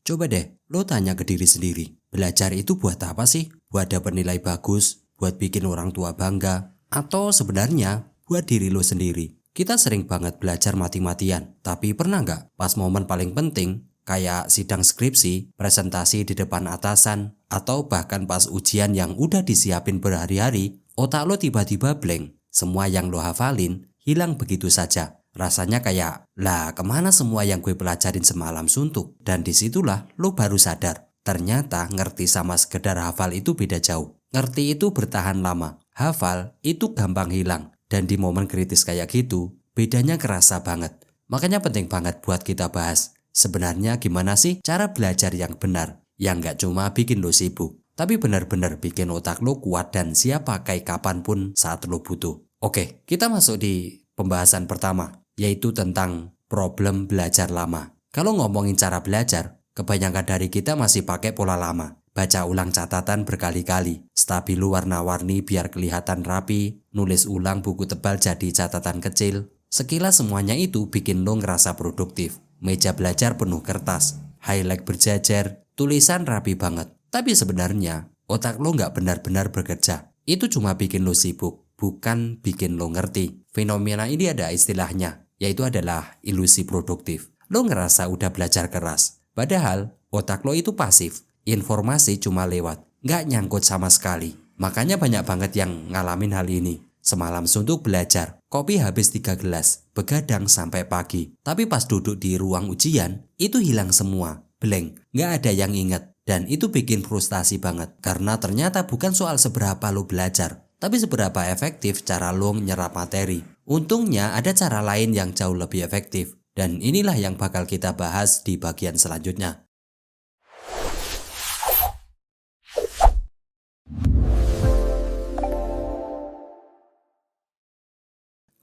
Coba deh, lo tanya ke diri sendiri. Belajar itu buat apa sih? Buat dapat nilai bagus? Buat bikin orang tua bangga? Atau sebenarnya buat diri lo sendiri? Kita sering banget belajar mati-matian. Tapi pernah nggak pas momen paling penting, kayak sidang skripsi, presentasi di depan atasan, atau bahkan pas ujian yang udah disiapin berhari-hari, otak lo tiba-tiba blank. Semua yang lo hafalin hilang begitu saja. Rasanya kayak, lah kemana semua yang gue pelajarin semalam suntuk? Dan disitulah lo baru sadar, ternyata ngerti sama sekedar hafal itu beda jauh. Ngerti itu bertahan lama, hafal itu gampang hilang. Dan di momen kritis kayak gitu, bedanya kerasa banget. Makanya penting banget buat kita bahas, sebenarnya gimana sih cara belajar yang benar? Yang gak cuma bikin lo sibuk, tapi benar-benar bikin otak lo kuat dan siap pakai kapanpun saat lo butuh. Oke, kita masuk di pembahasan pertama, yaitu tentang problem belajar lama. Kalau ngomongin cara belajar, kebanyakan dari kita masih pakai pola lama. Baca ulang catatan berkali-kali, stabilo warna-warni biar kelihatan rapi, nulis ulang buku tebal jadi catatan kecil. Sekilas semuanya itu bikin lo ngerasa produktif. Meja belajar penuh kertas, highlight berjajar, tulisan rapi banget. Tapi sebenarnya, otak lo nggak benar-benar bekerja. Itu cuma bikin lo sibuk, bukan bikin lo ngerti. Fenomena ini ada istilahnya, yaitu adalah ilusi produktif. Lo ngerasa udah belajar keras, padahal otak lo itu pasif. Informasi cuma lewat, nggak nyangkut sama sekali. Makanya banyak banget yang ngalamin hal ini. Semalam suntuk belajar, kopi habis 3 gelas, begadang sampai pagi. Tapi pas duduk di ruang ujian, itu hilang semua, blank, nggak ada yang inget. Dan itu bikin frustasi banget, karena ternyata bukan soal seberapa lo belajar, tapi seberapa efektif cara lo nyerap materi. Untungnya ada cara lain yang jauh lebih efektif, dan inilah yang bakal kita bahas di bagian selanjutnya.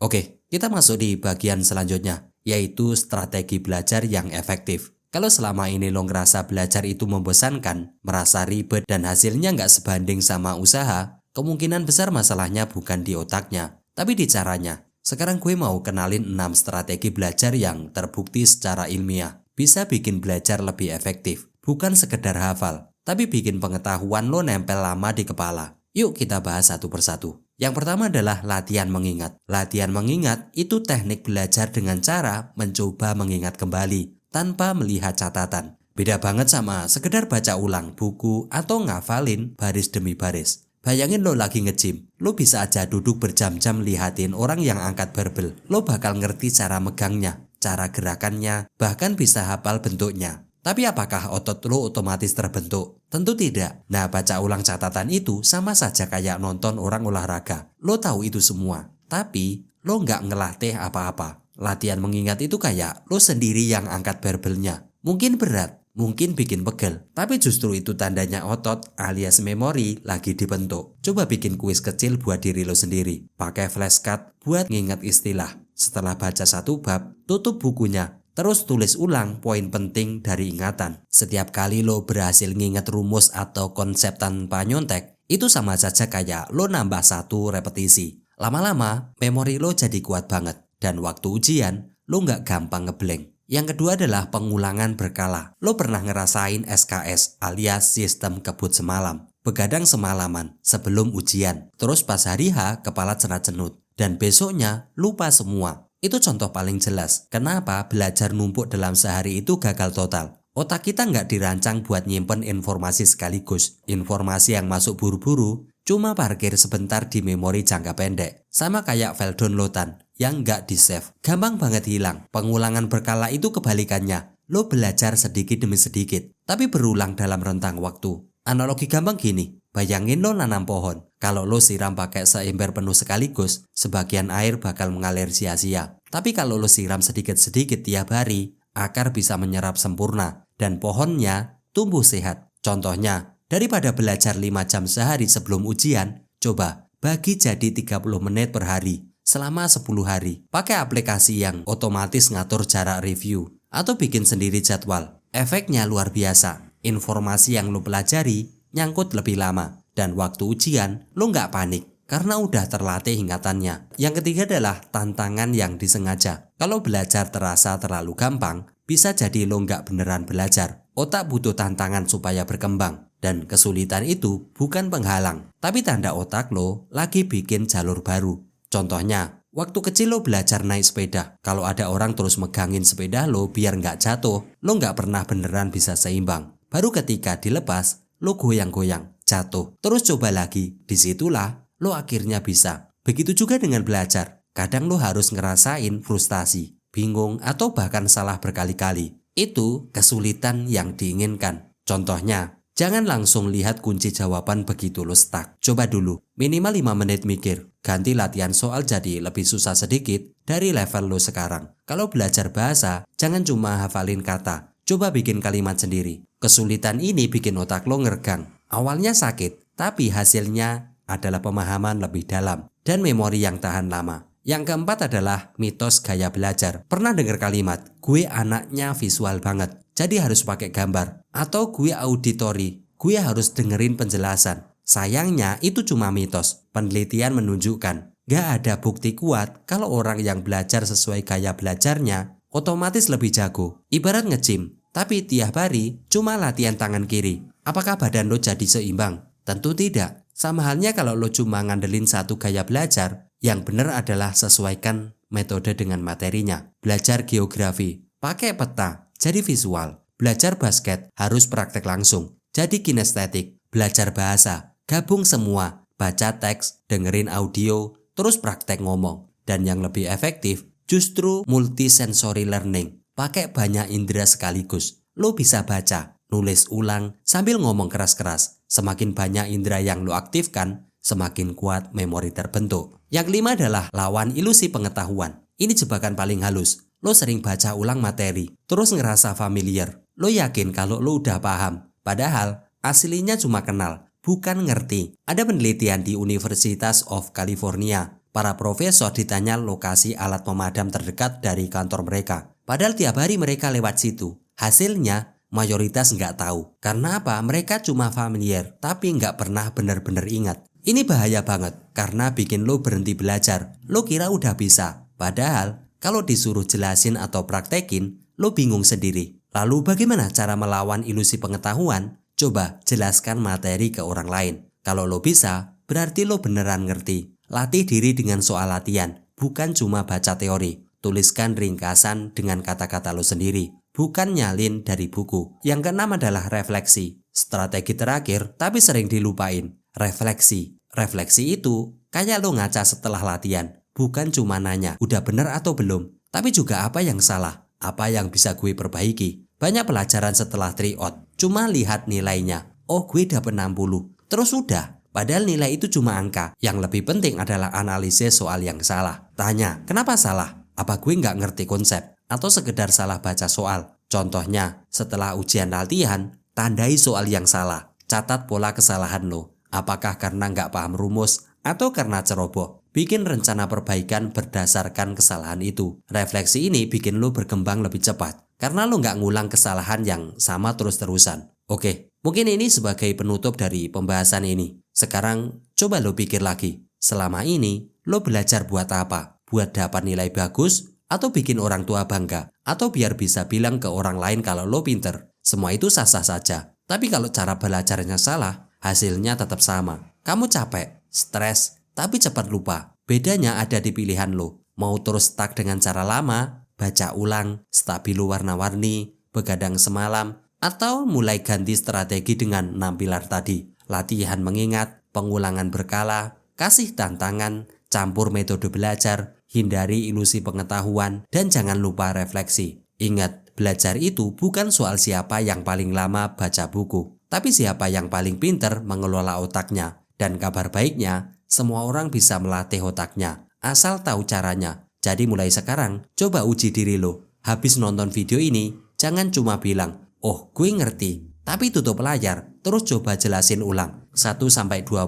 Oke, kita masuk di bagian selanjutnya, yaitu strategi belajar yang efektif. Kalau selama ini lo ngerasa belajar itu membosankan, merasa ribet dan hasilnya nggak sebanding sama usaha, kemungkinan besar masalahnya bukan di otaknya, tapi di caranya. Sekarang gue mau kenalin 6 strategi belajar yang terbukti secara ilmiah. Bisa bikin belajar lebih efektif, bukan sekedar hafal, tapi bikin pengetahuan lo nempel lama di kepala. Yuk kita bahas satu persatu. Yang pertama adalah latihan mengingat. Latihan mengingat itu teknik belajar dengan cara mencoba mengingat kembali tanpa melihat catatan. Beda banget sama sekedar baca ulang buku atau ngafalin baris demi baris. Bayangin lo lagi nge-gym, lo bisa aja duduk berjam-jam lihatin orang yang angkat barbel. Lo bakal ngerti cara megangnya, cara gerakannya, bahkan bisa hafal bentuknya. Tapi apakah otot lo otomatis terbentuk? Tentu tidak. Nah, baca ulang catatan itu sama saja kayak nonton orang olahraga. Lo tahu itu semua, tapi lo nggak ngelatih apa-apa. Latihan mengingat itu kayak lo sendiri yang angkat barbelnya. Mungkin berat, mungkin bikin pegel, tapi justru itu tandanya otot alias memori lagi dibentuk. Coba bikin kuis kecil buat diri lo sendiri. Pakai flashcard buat ngingat istilah. Setelah baca satu bab, tutup bukunya. Terus tulis ulang poin penting dari ingatan. Setiap kali lo berhasil nginget rumus atau konsep tanpa nyontek, itu sama saja kayak lo nambah satu repetisi. Lama-lama, memori lo jadi kuat banget. Dan waktu ujian, lo nggak gampang ngeblank. Yang kedua adalah pengulangan berkala. Lo pernah ngerasain SKS alias sistem kebut semalam. Begadang semalaman sebelum ujian. Terus pas hari H, kepala cenut-cenut. Dan besoknya lupa semua. Itu contoh paling jelas kenapa belajar numpuk dalam sehari itu gagal total. Otak kita nggak dirancang buat nyimpen informasi sekaligus. Informasi yang masuk buru-buru cuma parkir sebentar di memori jangka pendek. Sama kayak file downloadan yang nggak di-save. Gampang banget hilang. Pengulangan berkala itu kebalikannya. Lo belajar sedikit demi sedikit, tapi berulang dalam rentang waktu. Analogi gampang gini, bayangin lo nanam pohon. Kalau lo siram pakai seember penuh sekaligus, sebagian air bakal mengalir sia-sia. Tapi kalau lo siram sedikit-sedikit tiap hari, akar bisa menyerap sempurna dan pohonnya tumbuh sehat. Contohnya, daripada belajar 5 jam sehari sebelum ujian, coba bagi jadi 30 menit per hari selama 10 hari. Pakai aplikasi yang otomatis ngatur jarak review atau bikin sendiri jadwal. Efeknya luar biasa. Informasi yang lo pelajari nyangkut lebih lama. Dan waktu ujian, lo nggak panik karena udah terlatih ingatannya. Yang ketiga adalah tantangan yang disengaja. Kalau belajar terasa terlalu gampang, bisa jadi lo nggak beneran belajar. Otak butuh tantangan supaya berkembang. Dan kesulitan itu bukan penghalang, tapi tanda otak lo lagi bikin jalur baru. Contohnya, waktu kecil lo belajar naik sepeda. Kalau ada orang terus megangin sepeda lo biar nggak jatuh, lo nggak pernah beneran bisa seimbang. Baru ketika dilepas, lo goyang-goyang, jatuh. Terus coba lagi, disitulah lo akhirnya bisa. Begitu juga dengan belajar. Kadang lo harus ngerasain frustasi, bingung, atau bahkan salah berkali-kali. Itu kesulitan yang diinginkan. Contohnya, jangan langsung lihat kunci jawaban begitu lo stuck. Coba dulu, minimal 5 menit mikir. Ganti latihan soal jadi lebih susah sedikit dari level lo sekarang. Kalau belajar bahasa, jangan cuma hafalin kata. Coba bikin kalimat sendiri. Kesulitan ini bikin otak lo ngergang. Awalnya sakit, tapi hasilnya adalah pemahaman lebih dalam dan memori yang tahan lama. Yang keempat adalah mitos gaya belajar. Pernah dengar kalimat, gue anaknya visual banget, jadi harus pakai gambar. Atau gue auditory, gue harus dengerin penjelasan. Sayangnya itu cuma mitos. Penelitian menunjukkan gak ada bukti kuat kalau orang yang belajar sesuai gaya belajarnya otomatis lebih jago. Ibarat nge-gym, tapi tiap hari cuma latihan tangan kiri. Apakah badan lo jadi seimbang? Tentu tidak. Sama halnya kalau lo cuma ngandelin satu gaya belajar, yang benar adalah sesuaikan metode dengan materinya. Belajar geografi, pakai peta, jadi visual. Belajar basket, harus praktek langsung, jadi kinestetik. Belajar bahasa, gabung semua, baca teks, dengerin audio, terus praktek ngomong. Dan yang lebih efektif, justru multisensory learning. Pakai banyak indera sekaligus. Lo bisa baca, nulis ulang, sambil ngomong keras-keras. Semakin banyak indera yang lo aktifkan, semakin kuat memori terbentuk. Yang kelima adalah lawan ilusi pengetahuan. Ini jebakan paling halus. Lo sering baca ulang materi, terus ngerasa familiar. Lo yakin kalau lo udah paham. Padahal aslinya cuma kenal, bukan ngerti. Ada penelitian di University of California. Para profesor ditanya lokasi alat pemadam terdekat dari kantor mereka. Padahal tiap hari mereka lewat situ. Hasilnya mayoritas nggak tahu. Karena apa? Mereka cuma familiar, tapi nggak pernah benar-benar ingat. Ini bahaya banget, karena bikin lo berhenti belajar. Lo kira udah bisa. Padahal, kalau disuruh jelasin atau praktekin, lo bingung sendiri. Lalu bagaimana cara melawan ilusi pengetahuan? Coba jelaskan materi ke orang lain. Kalau lo bisa, berarti lo beneran ngerti. Latih diri dengan soal latihan, bukan cuma baca teori. Tuliskan ringkasan dengan kata-kata lo sendiri, bukan nyalin dari buku. Yang keenam adalah refleksi. Strategi terakhir, tapi sering dilupain. Refleksi. Refleksi itu kayak lo ngaca setelah latihan. Bukan cuma nanya, udah bener atau belum. Tapi juga apa yang salah, apa yang bisa gue perbaiki. Banyak pelajaran setelah tryout, cuma lihat nilainya. Oh, gue dapet 60. Terus udah. Padahal nilai itu cuma angka. Yang lebih penting adalah analisis soal yang salah. Tanya, kenapa salah? Apa gue nggak ngerti konsep? Atau sekedar salah baca soal? Contohnya, setelah ujian latihan, tandai soal yang salah. Catat pola kesalahan lo. Apakah karena nggak paham rumus atau karena ceroboh? Bikin rencana perbaikan berdasarkan kesalahan itu. Refleksi ini bikin lo berkembang lebih cepat. Karena lo nggak ngulang kesalahan yang sama terus-terusan. Oke, mungkin ini sebagai penutup dari pembahasan ini. Sekarang coba lo pikir lagi. Selama ini lo belajar buat apa? Buat dapat nilai bagus? Atau bikin orang tua bangga? Atau biar bisa bilang ke orang lain kalau lo pinter? Semua itu sah-sah saja. Tapi kalau cara belajarnya salah, hasilnya tetap sama. Kamu capek, stres, tapi cepat lupa. Bedanya ada di pilihan lo. Mau terus stuck dengan cara lama, baca ulang, stabilo warna-warni, begadang semalam, atau mulai ganti strategi dengan 6 pilar tadi. Latihan mengingat, pengulangan berkala, kasih tantangan, campur metode belajar, hindari ilusi pengetahuan, dan jangan lupa refleksi. Ingat, belajar itu bukan soal siapa yang paling lama baca buku, tapi siapa yang paling pinter mengelola otaknya. Dan kabar baiknya, semua orang bisa melatih otaknya, asal tahu caranya. Jadi mulai sekarang, coba uji diri lo. Habis nonton video ini, jangan cuma bilang, oh gue ngerti, tapi tutup layar, terus coba jelasin ulang 1-2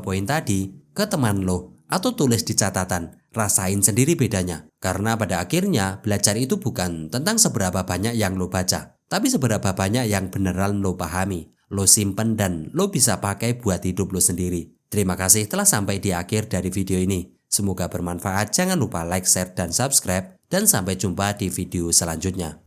poin tadi ke teman lo, atau tulis di catatan. Rasain sendiri bedanya. Karena pada akhirnya, belajar itu bukan tentang seberapa banyak yang lo baca, tapi seberapa banyak yang beneran lo pahami, lo simpen, dan lo bisa pakai buat hidup lo sendiri. Terima kasih telah sampai di akhir dari video ini. Semoga bermanfaat. Jangan lupa like, share, dan subscribe. Dan sampai jumpa di video selanjutnya.